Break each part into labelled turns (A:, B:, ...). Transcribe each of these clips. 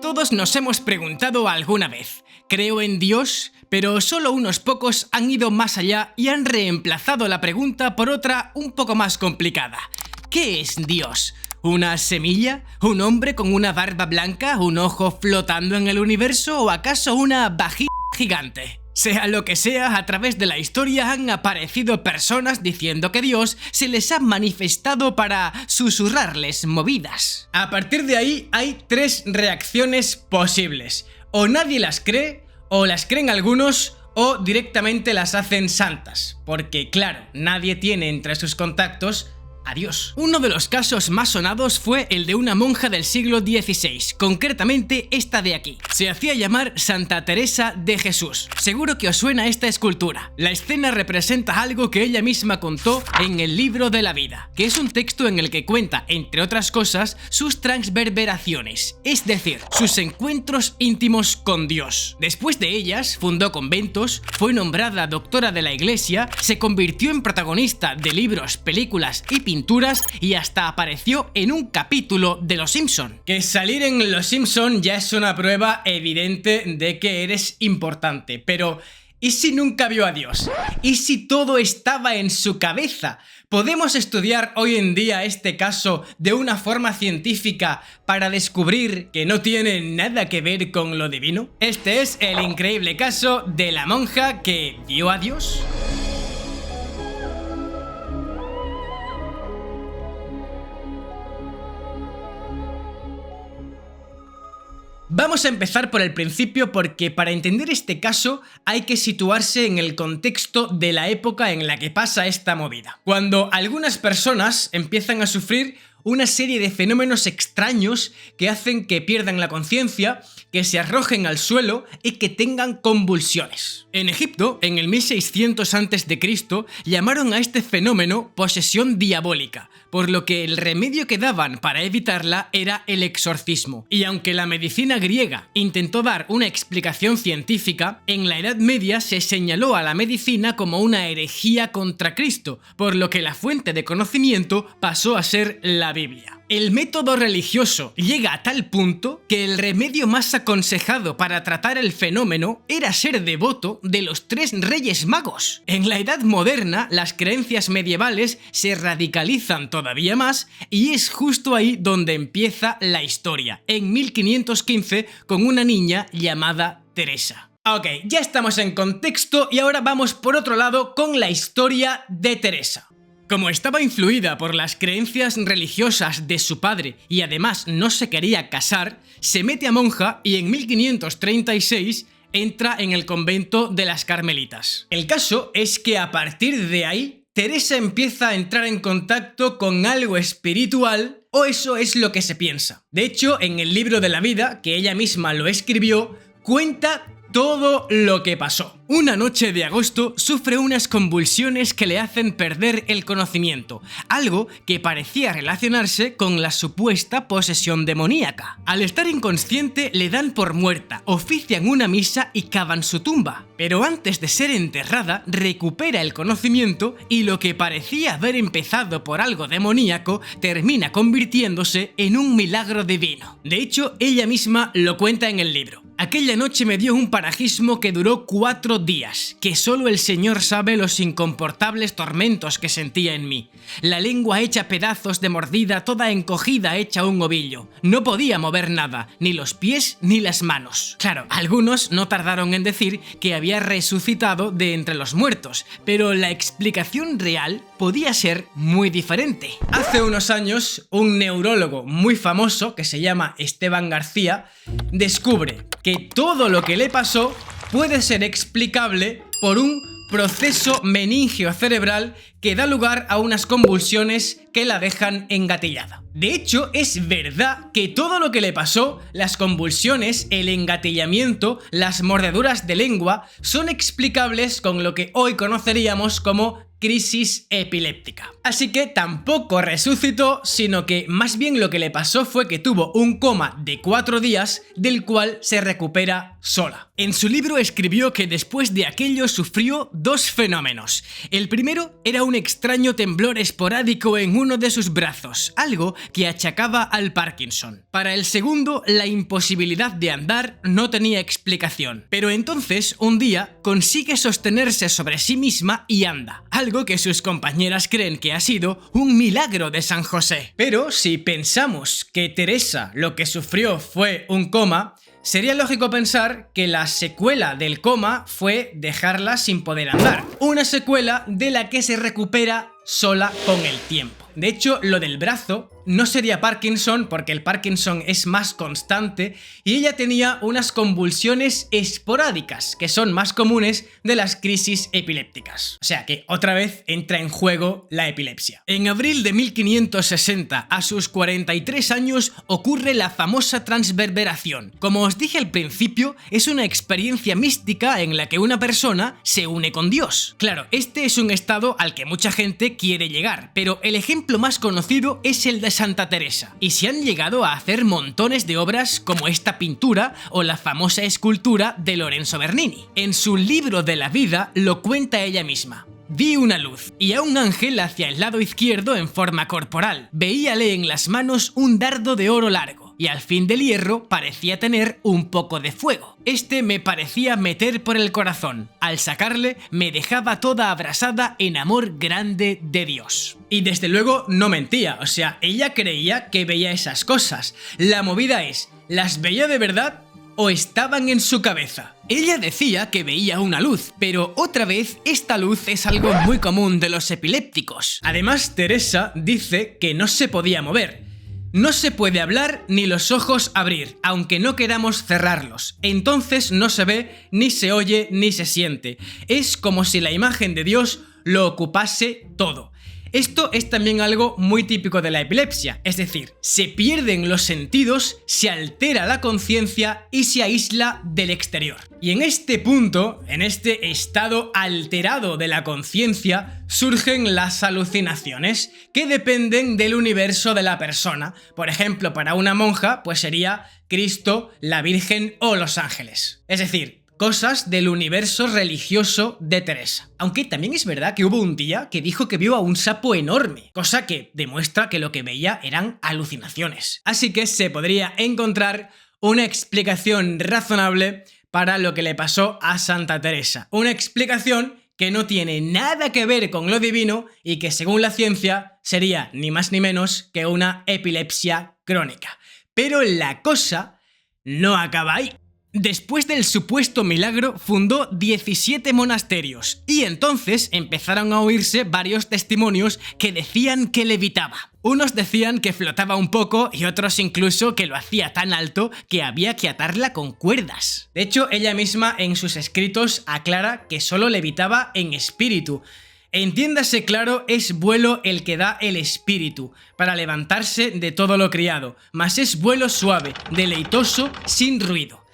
A: Todos nos hemos preguntado alguna vez, ¿creo en Dios? Pero solo unos pocos han ido más allá y han reemplazado la pregunta por otra un poco más complicada. ¿Qué es Dios? ¿Una semilla? ¿Un hombre con una barba blanca? ¿Un ojo flotando en el universo? ¿O acaso una vagina gigante? Sea lo que sea, a través de la historia han aparecido personas diciendo que Dios se les ha manifestado para susurrarles movidas. A partir de ahí hay tres reacciones posibles. O nadie las cree, o las creen algunos, o directamente las hacen santas. Porque claro, nadie tiene entre sus contactos a Dios. Uno de los casos más sonados fue el de una monja del siglo XVI, concretamente esta de aquí. Se hacía llamar Santa Teresa de Jesús. Seguro que os suena esta escultura. La escena representa algo que ella misma contó en el Libro de la Vida, que es un texto en el que cuenta, entre otras cosas, sus transverberaciones, es decir, sus encuentros íntimos con Dios. Después de ellas, fundó conventos, fue nombrada doctora de la Iglesia, se convirtió en protagonista de libros, películas y pinturas y hasta apareció en un capítulo de Los Simpson. Que salir en Los Simpson ya es una prueba evidente de que eres importante, pero ¿y si nunca vio a Dios? ¿Y si todo estaba en su cabeza? ¿Podemos estudiar hoy en día este caso de una forma científica para descubrir que no tiene nada que ver con lo divino? Este es el increíble caso de la monja que vio a Dios. Vamos a empezar por el principio porque para entender este caso hay que situarse en el contexto de la época en la que pasa esta movida. Cuando algunas personas empiezan a sufrir una serie de fenómenos extraños que hacen que pierdan la conciencia, que se arrojen al suelo y que tengan convulsiones. En Egipto, en el 1600 a.C., llamaron a este fenómeno posesión diabólica, por lo que el remedio que daban para evitarla era el exorcismo. Y aunque la medicina griega intentó dar una explicación científica, en la Edad Media se señaló a la medicina como una herejía contra Cristo, por lo que la fuente de conocimiento pasó a ser la Biblia. El método religioso llega a tal punto que el remedio más aconsejado para tratar el fenómeno era ser devoto de los 3 Reyes Magos. En la Edad Moderna, las creencias medievales se radicalizan todavía más y es justo ahí donde empieza la historia, en 1515 con una niña llamada Teresa. Ok, ya estamos en contexto y ahora vamos por otro lado con la historia de Teresa. Como estaba influida por las creencias religiosas de su padre y además no se quería casar, se mete a monja y en 1536 entra en el convento de las Carmelitas. El caso es que a partir de ahí, Teresa empieza a entrar en contacto con algo espiritual, o eso es lo que se piensa. De hecho, en el Libro de la Vida, que ella misma lo escribió, cuenta todo lo que pasó. Una noche de agosto sufre unas convulsiones que le hacen perder el conocimiento, algo que parecía relacionarse con la supuesta posesión demoníaca. Al estar inconsciente le dan por muerta, ofician una misa y cavan su tumba. Pero antes de ser enterrada recupera el conocimiento y lo que parecía haber empezado por algo demoníaco termina convirtiéndose en un milagro divino. De hecho, ella misma lo cuenta en el libro. Aquella noche me dio un parajismo que duró 4 días, que solo el Señor sabe los incomportables tormentos que sentía en mí. La lengua hecha pedazos de mordida, toda encogida hecha un ovillo. No podía mover nada, ni los pies ni las manos. Claro, algunos no tardaron en decir que había resucitado de entre los muertos, pero la explicación real podía ser muy diferente. Hace unos años, un neurólogo muy famoso, que se llama Esteban García, descubre que todo lo que le pasó puede ser explicable por un proceso meningio cerebral que da lugar a unas convulsiones que la dejan engatillada. De hecho, es verdad que todo lo que le pasó, las convulsiones, el engatillamiento, las mordeduras de lengua, son explicables con lo que hoy conoceríamos como crisis epiléptica. Así que tampoco resucitó, sino que más bien lo que le pasó fue que tuvo un coma de 4 días, del cual se recupera sola. En su libro escribió que después de aquello sufrió 2 fenómenos. El primero era un extraño temblor esporádico en uno de sus brazos, algo que achacaba al Parkinson. Para el segundo, la imposibilidad de andar no tenía explicación, pero entonces, un día, consigue sostenerse sobre sí misma y anda, algo que sus compañeras creen que ha sido un milagro de San José. Pero si pensamos que Teresa lo que sufrió fue un coma, sería lógico pensar que la secuela del coma fue dejarla sin poder andar, una secuela de la que se recupera sola con el tiempo. De hecho, lo del brazo no sería Parkinson porque el Parkinson es más constante y ella tenía unas convulsiones esporádicas que son más comunes de las crisis epilépticas. O sea que otra vez entra en juego la epilepsia. En abril de 1560, a sus 43 años, ocurre la famosa transverberación. Como os dije al principio, es una experiencia mística en la que una persona se une con Dios. Claro, este es un estado al que mucha gente quiere llegar, pero el ejemplo más conocido es el de Santa Teresa, y se han llegado a hacer montones de obras como esta pintura o la famosa escultura de Lorenzo Bernini. En su libro de la vida lo cuenta ella misma. Vi una luz y a un ángel hacia el lado izquierdo en forma corporal. Veíale en las manos un dardo de oro largo y al fin del hierro parecía tener un poco de fuego. Este me parecía meter por el corazón. Al sacarle me dejaba toda abrasada en amor grande de Dios. Y desde luego no mentía, o sea, ella creía que veía esas cosas. La movida es, ¿las veía de verdad o estaban en su cabeza? Ella decía que veía una luz, pero otra vez esta luz es algo muy común de los epilépticos. Además, Teresa dice que no se podía mover. No se puede hablar ni los ojos abrir, aunque no queramos cerrarlos. Entonces no se ve, ni se oye, ni se siente. Es como si la imagen de Dios lo ocupase todo. Esto es también algo muy típico de la epilepsia, es decir, se pierden los sentidos, se altera la conciencia y se aísla del exterior. Y en este punto, en este estado alterado de la conciencia, surgen las alucinaciones, que dependen del universo de la persona. Por ejemplo, para una monja, pues sería Cristo, la Virgen o los ángeles. Es decir, cosas del universo religioso de Teresa. Aunque también es verdad que hubo un día que dijo que vio a un sapo enorme, cosa que demuestra que lo que veía eran alucinaciones. Así que se podría encontrar una explicación razonable para lo que le pasó a Santa Teresa. Una explicación que no tiene nada que ver con lo divino y que según la ciencia sería ni más ni menos que una epilepsia crónica. Pero la cosa no acaba ahí. Después del supuesto milagro, fundó 17 monasterios y entonces empezaron a oírse varios testimonios que decían que levitaba. Unos decían que flotaba un poco y otros incluso que lo hacía tan alto que había que atarla con cuerdas. De hecho, ella misma en sus escritos aclara que solo levitaba en espíritu. Entiéndase claro, es vuelo el que da el espíritu, para levantarse de todo lo criado, mas es vuelo suave, deleitoso, sin ruido.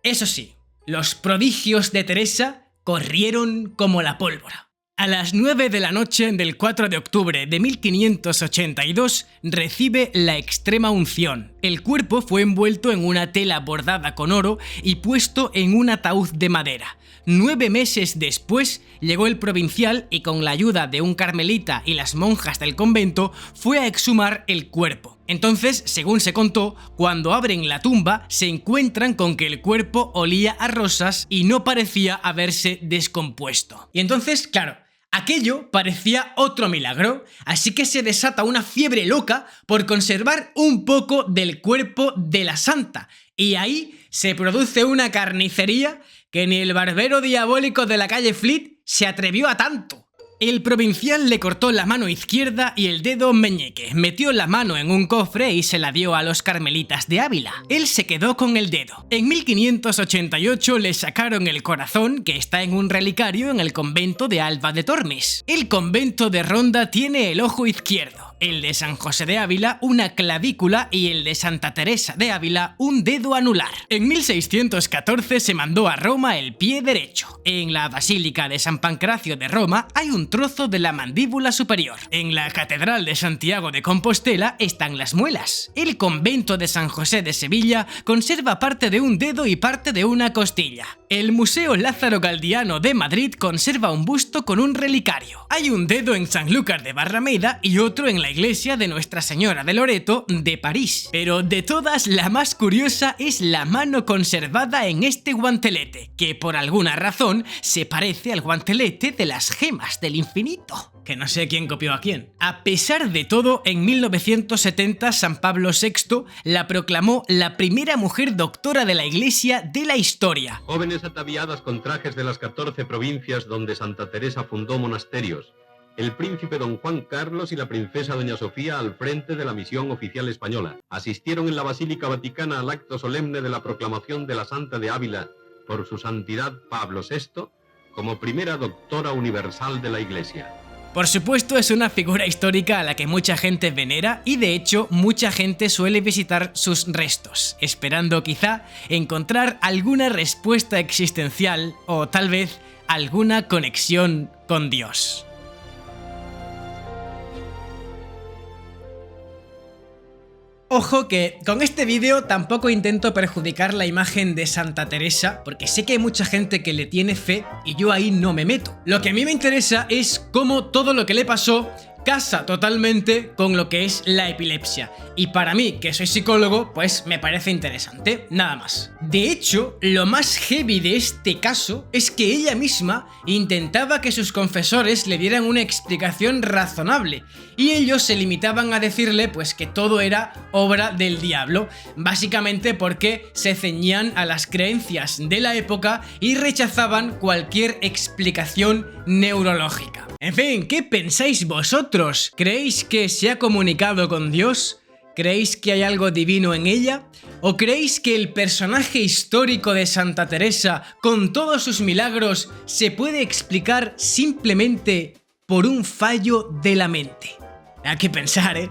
A: Eso sí, los prodigios de Teresa corrieron como la pólvora. A las 9 de la noche del 4 de octubre de 1582 recibe la extrema unción. El cuerpo fue envuelto en una tela bordada con oro y puesto en un ataúd de madera. 9 meses después llegó el provincial y con la ayuda de un carmelita y las monjas del convento fue a exhumar el cuerpo. Entonces, según se contó, cuando abren la tumba se encuentran con que el cuerpo olía a rosas y no parecía haberse descompuesto. Y entonces, claro, aquello parecía otro milagro, así que se desata una fiebre loca por conservar un poco del cuerpo de la santa, y ahí se produce una carnicería que ni el barbero diabólico de la calle Fleet se atrevió a tanto. El provincial le cortó la mano izquierda y el dedo meñique, metió la mano en un cofre y se la dio a los carmelitas de Ávila. Él se quedó con el dedo. En 1588 le sacaron el corazón, que está en un relicario en el convento de Alba de Tormes. El convento de Ronda tiene el ojo izquierdo, el de San José de Ávila una clavícula y el de Santa Teresa de Ávila un dedo anular. En 1614 se mandó a Roma el pie derecho. En la Basílica de San Pancracio de Roma hay un trozo de la mandíbula superior. En la Catedral de Santiago de Compostela están las muelas. El convento de San José de Sevilla conserva parte de un dedo y parte de una costilla. El Museo Lázaro Galdiano de Madrid conserva un busto con un relicario. Hay un dedo en Sanlúcar de Barrameda y otro en la iglesia de Nuestra Señora de Loreto de París. Pero de todas, la más curiosa es la mano conservada en este guantelete, que por alguna razón se parece al guantelete de las gemas del infinito. Que no sé quién copió a quién. A pesar de todo, en 1970 San Pablo VI la proclamó la primera mujer doctora de la Iglesia de la historia.
B: Jóvenes ataviadas con trajes de las 14 provincias donde Santa Teresa fundó monasterios. El príncipe don Juan Carlos y la princesa doña Sofía al frente de la misión oficial española. Asistieron en la Basílica Vaticana al acto solemne de la proclamación de la Santa de Ávila por su santidad Pablo VI como primera doctora universal de la Iglesia.
A: Por supuesto, es una figura histórica a la que mucha gente venera y de hecho mucha gente suele visitar sus restos, esperando quizá encontrar alguna respuesta existencial o tal vez alguna conexión con Dios. Ojo que con este vídeo tampoco intento perjudicar la imagen de Santa Teresa, porque sé que hay mucha gente que le tiene fe y yo ahí no me meto. Lo que a mí me interesa es cómo todo lo que le pasó casa totalmente con lo que es la epilepsia. Y para mí, que soy psicólogo, pues me parece interesante, nada más. De hecho, lo más heavy de este caso es que ella misma intentaba que sus confesores le dieran una explicación razonable, y ellos se limitaban a decirle pues que todo era obra del diablo, básicamente porque se ceñían a las creencias de la época y rechazaban cualquier explicación neurológica. En fin, ¿qué pensáis vosotros? ¿Creéis que se ha comunicado con Dios? ¿Creéis que hay algo divino en ella? ¿O creéis que el personaje histórico de Santa Teresa, con todos sus milagros, se puede explicar simplemente por un fallo de la mente? Hay que pensar, ¿eh?